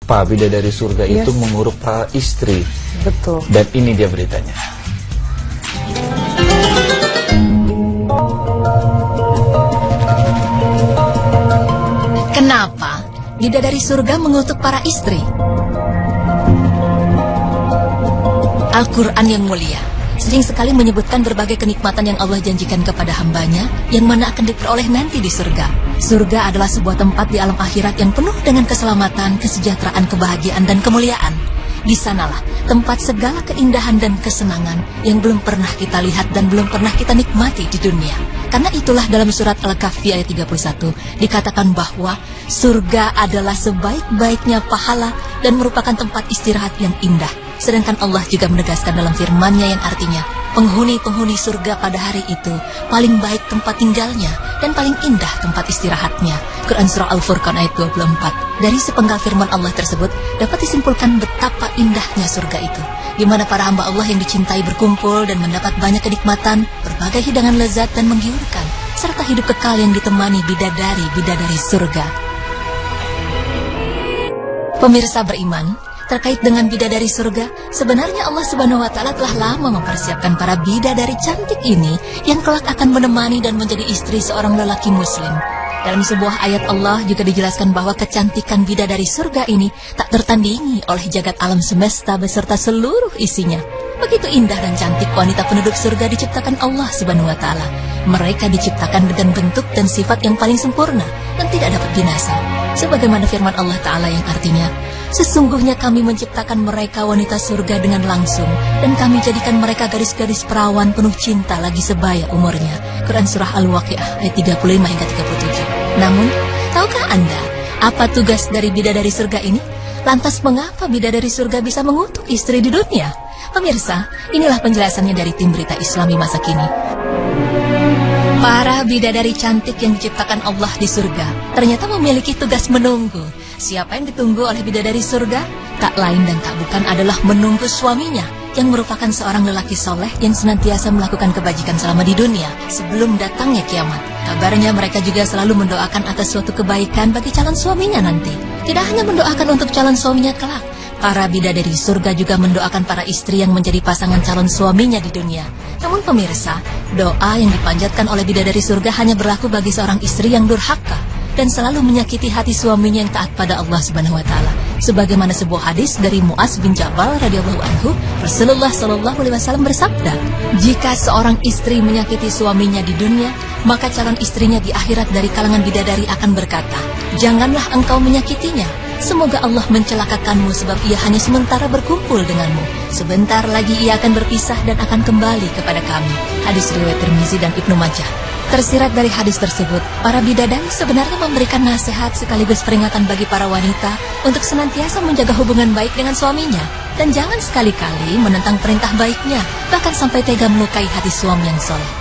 Kenapa bidadari surga itu menguruk para istri? Betul. Dan ini dia beritanya. Kenapa bidadari surga mengutuk para istri? Al-Quran yang mulia sering sekali menyebutkan berbagai kenikmatan yang Allah janjikan kepada hambanya, yang mana akan diperoleh nanti di surga. Surga adalah sebuah tempat di alam akhirat yang penuh dengan keselamatan, kesejahteraan, kebahagiaan, dan kemuliaan. Di sanalah tempat segala keindahan dan kesenangan yang belum pernah kita lihat dan belum pernah kita nikmati di dunia. Karena itulah dalam surat Al-Kahfi ayat 31 dikatakan bahwa surga adalah sebaik-baiknya pahala dan merupakan tempat istirahat yang indah. Sedangkan Allah juga menegaskan dalam firman-Nya yang artinya, penghuni-penghuni surga pada hari itu paling baik tempat tinggalnya dan paling indah tempat istirahatnya. Quran Surah Al-Furqan ayat 24. Dari sepenggal firman Allah tersebut dapat disimpulkan betapa indahnya surga itu, di mana para hamba Allah yang dicintai berkumpul dan mendapat banyak kenikmatan, berbagai hidangan lezat dan menggiurkan, serta hidup kekal yang ditemani bidadari-bidadari surga. Pemirsa beriman, terkait dengan bidadari surga, sebenarnya Allah Subhanahu wa Ta'ala telah lama mempersiapkan para bidadari cantik ini yang kelak akan menemani dan menjadi istri seorang lelaki muslim. Dalam sebuah ayat Allah juga dijelaskan bahwa kecantikan bidadari surga ini tak tertandingi oleh jagat alam semesta beserta seluruh isinya. Begitu indah dan cantik wanita penduduk surga diciptakan Allah Subhanahu wa Ta'ala. Mereka diciptakan dengan bentuk dan sifat yang paling sempurna dan tidak dapat binasa. Sebagaimana firman Allah Ta'ala yang artinya, sesungguhnya kami menciptakan mereka wanita surga dengan langsung, dan kami jadikan mereka garis-garis perawan penuh cinta lagi sebaya umurnya. Quran Surah Al-Waqi'ah ayat 35 hingga 37. Namun, tahukah Anda apa tugas dari bidadari surga ini? Lantas mengapa bidadari surga bisa mengutuk istri di dunia? Pemirsa, inilah penjelasannya dari tim berita Islami masa kini. Para bidadari cantik yang diciptakan Allah di surga ternyata memiliki tugas menunggu. Siapa yang ditunggu oleh bidadari surga? Tak lain dan tak bukan adalah menunggu suaminya, yang merupakan seorang lelaki soleh yang senantiasa melakukan kebajikan selama di dunia sebelum datangnya kiamat. Kabarnya mereka juga selalu mendoakan atas suatu kebaikan bagi calon suaminya nanti. Tidak hanya mendoakan untuk calon suaminya kelak, para bidadari surga juga mendoakan para istri yang menjadi pasangan calon suaminya di dunia. Namun pemirsa, doa yang dipanjatkan oleh bidadari surga hanya berlaku bagi seorang istri yang durhaka dan selalu menyakiti hati suaminya yang taat pada Allah Subhanahu wa Ta'ala. Sebagaimana sebuah hadis dari Mu'az bin Jabal radhiyallahu anhu, Rasulullah sallallahu alaihi wasallam bersabda, jika seorang istri menyakiti suaminya di dunia, maka calon istrinya di akhirat dari kalangan bidadari akan berkata, janganlah engkau menyakitinya. Semoga Allah mencelakakanmu sebab ia hanya sementara berkumpul denganmu. Sebentar lagi ia akan berpisah dan akan kembali kepada kami. Hadis riwayat Tirmizi dan Ibnu Majah. Tersirat dari hadis tersebut, para bidadari sebenarnya memberikan nasihat sekaligus peringatan bagi para wanita untuk senantiasa menjaga hubungan baik dengan suaminya. Dan jangan sekali-kali menentang perintah baiknya, bahkan sampai tega melukai hati suami yang soleh.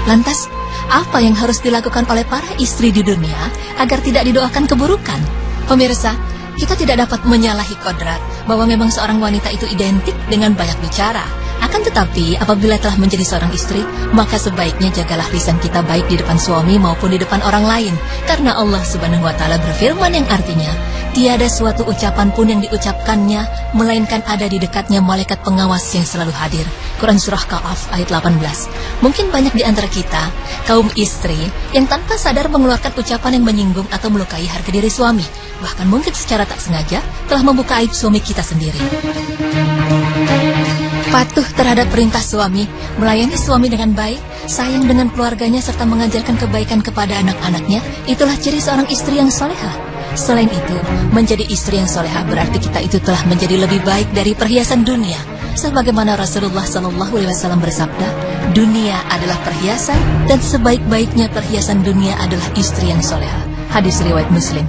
Lantas, apa yang harus dilakukan oleh para istri di dunia agar tidak didoakan keburukan? Pemirsa, kita tidak dapat menyalahi kodrat bahwa memang seorang wanita itu identik dengan banyak bicara. Akan tetapi, apabila telah menjadi seorang istri, maka sebaiknya jagalah lisan kita baik di depan suami maupun di depan orang lain. Karena Allah Subhanahu wa Ta'ala berfirman yang artinya, tiada suatu ucapan pun yang diucapkannya, melainkan ada di dekatnya malaikat pengawas yang selalu hadir. Quran Surah Qaf ayat 18. Mungkin banyak di antara kita, kaum istri, yang tanpa sadar mengeluarkan ucapan yang menyinggung atau melukai harga diri suami. Bahkan mungkin secara tak sengaja telah membuka aib suami kita sendiri. Patuh terhadap perintah suami, melayani suami dengan baik, sayang dengan keluarganya serta mengajarkan kebaikan kepada anak-anaknya, itulah ciri seorang istri yang solehah. Selain itu, menjadi istri yang solehah berarti kita itu telah menjadi lebih baik dari perhiasan dunia. Sebagaimana Rasulullah SAW bersabda, dunia adalah perhiasan dan sebaik-baiknya perhiasan dunia adalah istri yang solehah. Hadis riwayat Muslim.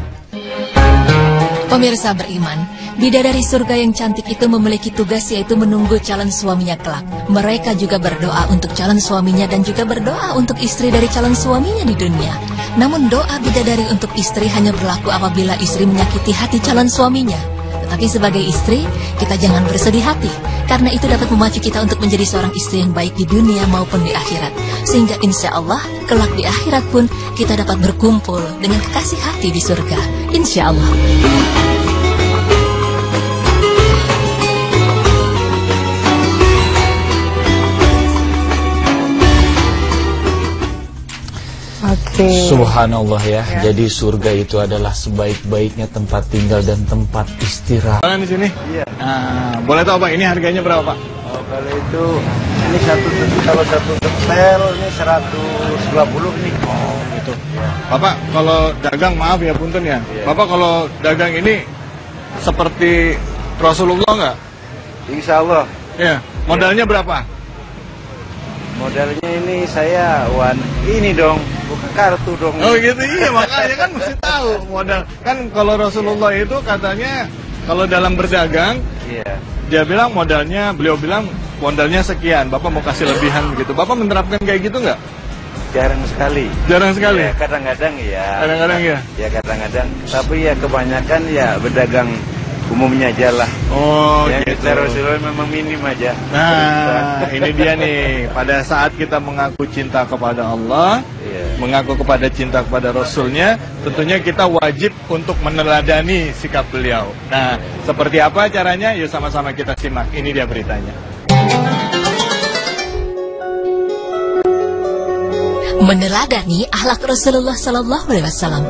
Pemirsa beriman, bidadari surga yang cantik itu memiliki tugas yaitu menunggu calon suaminya kelak. Mereka juga berdoa untuk calon suaminya dan juga berdoa untuk istri dari calon suaminya di dunia. Namun doa bidadari untuk istri hanya berlaku apabila istri menyakiti hati calon suaminya. Tetapi sebagai istri, kita jangan bersedih hati, Karena itu dapat memacu kita untuk menjadi seorang istri yang baik di dunia maupun di akhirat. Sehingga insya Allah, kelak di akhirat pun kita dapat berkumpul dengan kekasih hati di surga. Insya Allah. Subhanallah ya. Jadi surga itu adalah sebaik-baiknya tempat tinggal dan tempat istirahat. Di sini? Iya. Boleh tahu Pak, ini harganya berapa Pak? Oh, kalau itu ini kalau satu setel ini 120 nih. Oh, gitu. Ya. Bapak kalau dagang, maaf ya punten ya. Iya. Bapak kalau dagang ini seperti Rasulullah nggak? Insya Allah. Iya. Modalnya berapa? Modalnya ini saya ini dong, bukan kartu dong. Oh gitu, iya makanya kan mesti tahu modal. Kan kalau Rasulullah itu katanya kalau dalam berdagang, Iya. dia bilang beliau bilang modalnya sekian, Bapak mau kasih lebihan begitu. Bapak menerapkan kayak gitu nggak? Jarang sekali. Jarang sekali? Ya, kadang-kadang ya. Kadang-kadang ya? Ya kadang-kadang, tapi ya kebanyakan ya berdagang umumnya aja lah. Oh yang gitu. kita Rasulullah memang minim aja. Nah, ini dia nih. Pada saat kita mengaku cinta kepada Allah, mengaku kepada cinta kepada Rasulnya, tentunya kita wajib untuk meneladani sikap beliau. Nah, seperti apa caranya? Yuk sama-sama kita simak. Ini dia beritanya. Meneladani akhlak Rasulullah Sallallahu Alaihi Wasallam.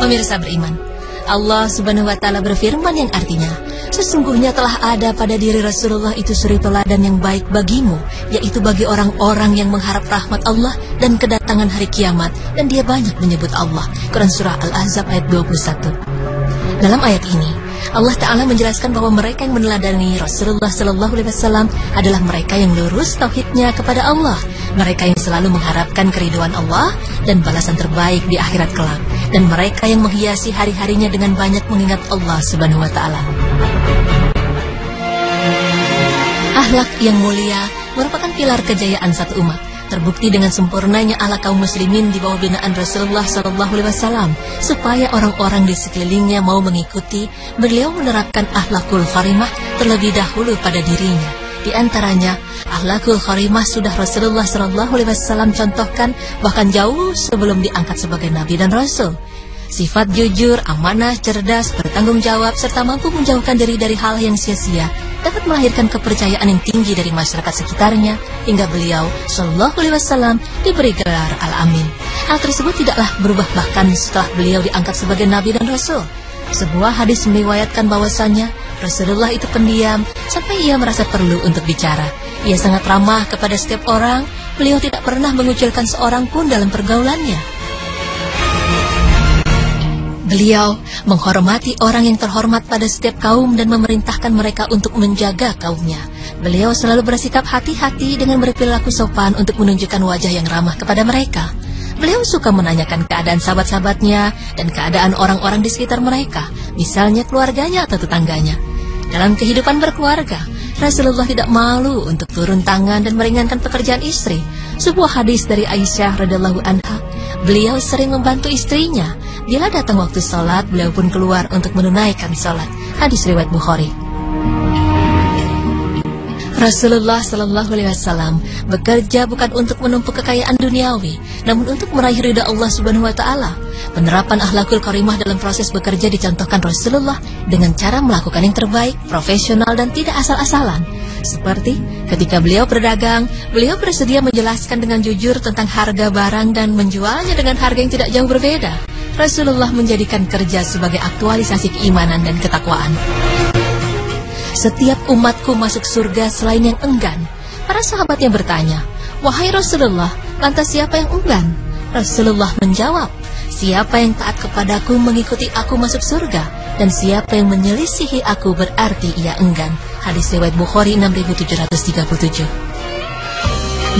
Pemirsa beriman, Allah Subhanahu wa Ta'ala berfirman yang artinya, sesungguhnya telah ada pada diri Rasulullah itu suri teladan yang baik bagimu, yaitu bagi orang-orang yang mengharap rahmat Allah dan kedatangan hari kiamat, dan dia banyak menyebut Allah. Quran Surah Al-Ahzab ayat 21. Dalam ayat ini, Allah Ta'ala menjelaskan bahwa mereka yang meneladani Rasulullah Sallallahu Alaihi Wasallam adalah mereka yang lurus tauhidnya kepada Allah, mereka yang selalu mengharapkan keridhaan Allah dan balasan terbaik di akhirat kelak, dan mereka yang menghiasi hari-harinya dengan banyak mengingat Allah Subhanahu wa Ta'ala. Akhlak yang mulia merupakan pilar kejayaan satu umat, terbukti dengan sempurnanya akhlak kaum muslimin di bawah binaan Rasulullah SAW, supaya orang-orang di sekelilingnya mau mengikuti. Beliau menerapkan akhlakul karimah terlebih dahulu pada dirinya. Di antaranya, akhlakul karimah sudah Rasulullah SAW contohkan bahkan jauh sebelum diangkat sebagai Nabi dan Rasul. Sifat jujur, amanah, cerdas, bertanggung jawab, serta mampu menjauhkan diri dari hal yang sia-sia dapat melahirkan kepercayaan yang tinggi dari masyarakat sekitarnya, hingga beliau Sallallahu Alaihi Wasallam diberi gelar Al-Amin. Hal tersebut tidaklah berubah bahkan setelah beliau diangkat sebagai Nabi dan Rasul. Sebuah hadis meriwayatkan bahwasannya Rasulullah itu pendiam sampai ia merasa perlu untuk bicara. Ia sangat ramah kepada setiap orang. Beliau tidak pernah mengucilkan seorang pun dalam pergaulannya. Beliau menghormati orang yang terhormat pada setiap kaum dan memerintahkan mereka untuk menjaga kaumnya. Beliau selalu bersikap hati-hati dengan berperilaku sopan untuk menunjukkan wajah yang ramah kepada mereka. Beliau suka menanyakan keadaan sahabat-sahabatnya dan keadaan orang-orang di sekitar mereka, misalnya keluarganya atau tetangganya. Dalam kehidupan berkeluarga, Rasulullah tidak malu untuk turun tangan dan meringankan pekerjaan istri. Sebuah hadis dari Aisyah radhiyallahu anha, beliau sering membantu istrinya. Bila datang waktu sholat, beliau pun keluar untuk menunaikan sholat. Hadis riwayat Bukhari. Rasulullah Sallallahu Alaihi Wasallam bekerja bukan untuk menumpuk kekayaan duniawi, namun untuk meraih ridha Allah Subhanahu Wa Taala. Penerapan akhlakul karimah dalam proses bekerja dicontohkan Rasulullah dengan cara melakukan yang terbaik, profesional dan tidak asal-asalan. Seperti ketika beliau berdagang, beliau bersedia menjelaskan dengan jujur tentang harga barang dan menjualnya dengan harga yang tidak jauh berbeda. Rasulullah menjadikan kerja sebagai aktualisasi keimanan dan ketakwaan. Setiap umatku masuk surga selain yang enggan. Para sahabatnya bertanya, wahai Rasulullah, lantas siapa yang enggan? Rasulullah menjawab, siapa yang taat kepadaku mengikuti aku masuk surga, dan siapa yang menyelisihi aku berarti ia enggan. Hadis riwayat Bukhari 6737.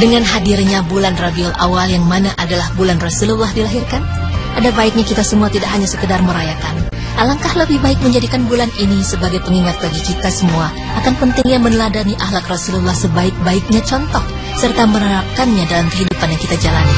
Dengan hadirnya bulan Rabiul Awal yang mana adalah bulan Rasulullah dilahirkan, ada baiknya kita semua tidak hanya sekedar merayakan. Alangkah lebih baik menjadikan bulan ini sebagai pengingat bagi kita semua akan pentingnya meneladani akhlak Rasulullah sebaik-baiknya contoh, serta menerapkannya dalam kehidupan yang kita jalani.